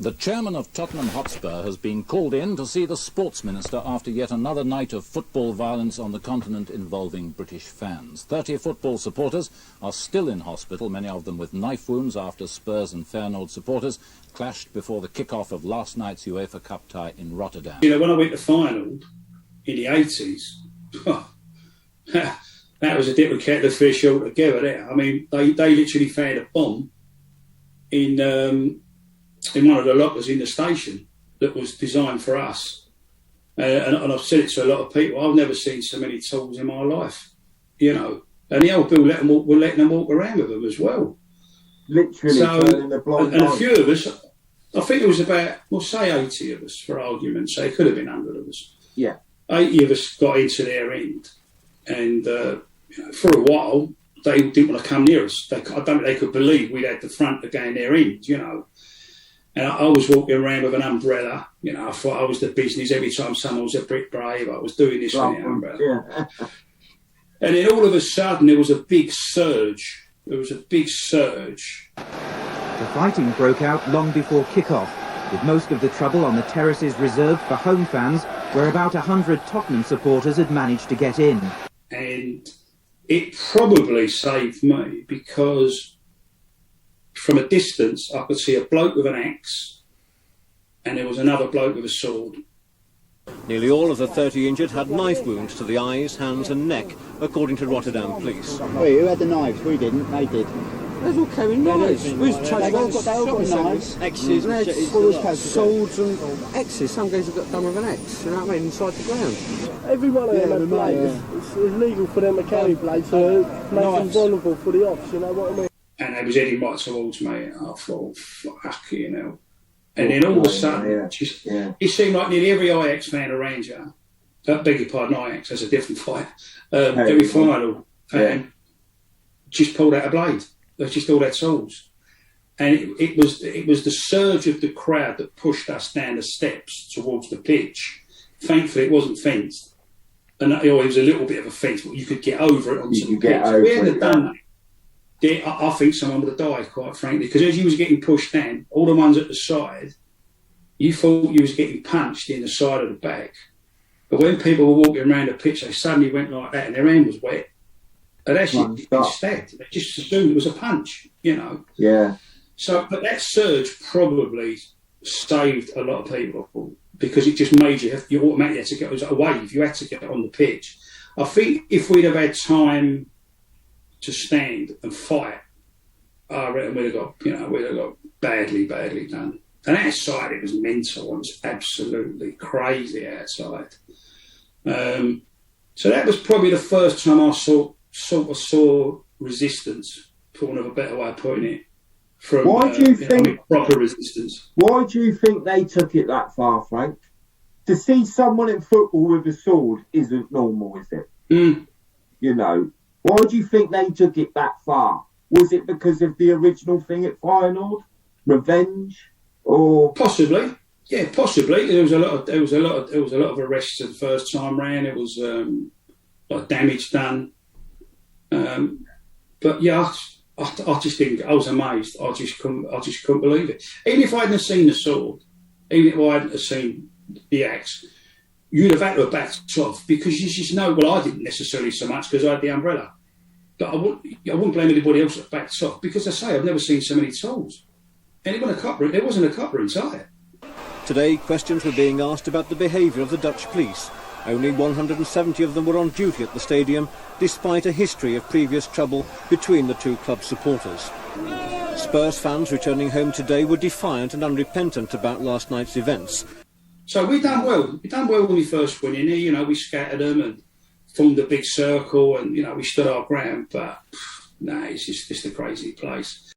The chairman of Tottenham Hotspur has been called in to see the sports minister after yet another night of football violence on the continent involving British fans. 30 football supporters are still in hospital, many of them with knife wounds after Spurs and Feyenoord supporters clashed before the kick-off of last night's UEFA Cup tie in Rotterdam. You know, when I went to Feyenoord in the 80s, that was a different kettle of fish altogether there. I mean, they literally found a bomb in one of the lockers in the station that was designed for us. And I've said it to a lot of people, I've never seen so many tools in my life, you know. And the old Bill were letting them walk around with them as well. Literally turning the blind and a few of us, I think it was about, we'll say 80 of us for argument's sake, it could have been 100 of us. Yeah. 80 of us got into their end. And you know, for a while, they didn't want to come near us. I don't think they could believe we'd had the front again their end, you know. And I was walking around with an umbrella. You know, I thought I was the business. Every time someone was a bit brave, I was doing this with the umbrella. Yeah. And then all of a sudden, there was a big surge. The fighting broke out long before kick-off, with most of the trouble on the terraces reserved for home fans, where about 100 Tottenham supporters had managed to get in. And it probably saved me because from a distance, I could see a bloke with an axe and there was another bloke with a sword. Nearly all of the 30 injured had knife wounds to the eyes, hands and neck, according to Rotterdam police. Wait, who had the knives? We didn't, they did. They all carrying knives. They all got knives. Axes, swords and axes. Some guys have got done with an axe, you know what I mean, inside the ground. Every one of them had blades. It's illegal for them to carry blades, so make them vulnerable for the offs, you know what I mean? And they was heading right towards me, and I thought, fuck, you know. And then all of a sudden, it seemed like nearly every Ajax fan around you, beg your pardon, Ajax, that's a different fight, every final fan just pulled out a blade. They just all had swords. And it was the surge of the crowd that pushed us down the steps towards the pitch. Thankfully, it wasn't fenced. And it was a little bit of a fence, but you could get over it onto the pitch. We hadn't done that. I think someone would have died, quite frankly, because as you was getting pushed down, all the ones at the side, you thought you was getting punched in the side of the back. But when people were walking around the pitch, they suddenly went like that and their hand was wet. And actually, instead, they just assumed it was a punch, you know. Yeah. So, but that surge probably saved a lot of people because it just made you automatically had to get, it was a wave, you had to get on the pitch. I think if we'd have had time to stand and fight, I reckon we'd have got badly done. And outside it was mental, it was absolutely crazy outside. So that was probably the first time I sort of saw resistance, for want of a better way of putting it. From proper resistance. Why do you think they took it that far, Frank? To see someone in football with a sword isn't normal, is it? You know. Why do you think they took it that far? Was it because of the original thing at Feyenoord? Revenge? Or possibly. Yeah, possibly. There was a lot of arrests the first time round. It was a lot of damage done. But yeah, I just didn't. I was amazed. I just couldn't believe it. Even if I hadn't seen the sword, even if I hadn't seen the axe, you'd have had to have backed off because you just know. Well, I didn't necessarily so much because I had the umbrella, but I wouldn't blame anybody else that backed off because I say I've never seen so many tools. And there wasn't a copper inside. Today, questions were being asked about the behaviour of the Dutch police. Only 170 of them were on duty at the stadium, despite a history of previous trouble between the two club supporters. Spurs fans returning home today were defiant and unrepentant about last night's events. So we done well. We done well when we first went in here. You know, we scattered them and formed a big circle, and you know we stood our ground. But no, it's just a crazy place.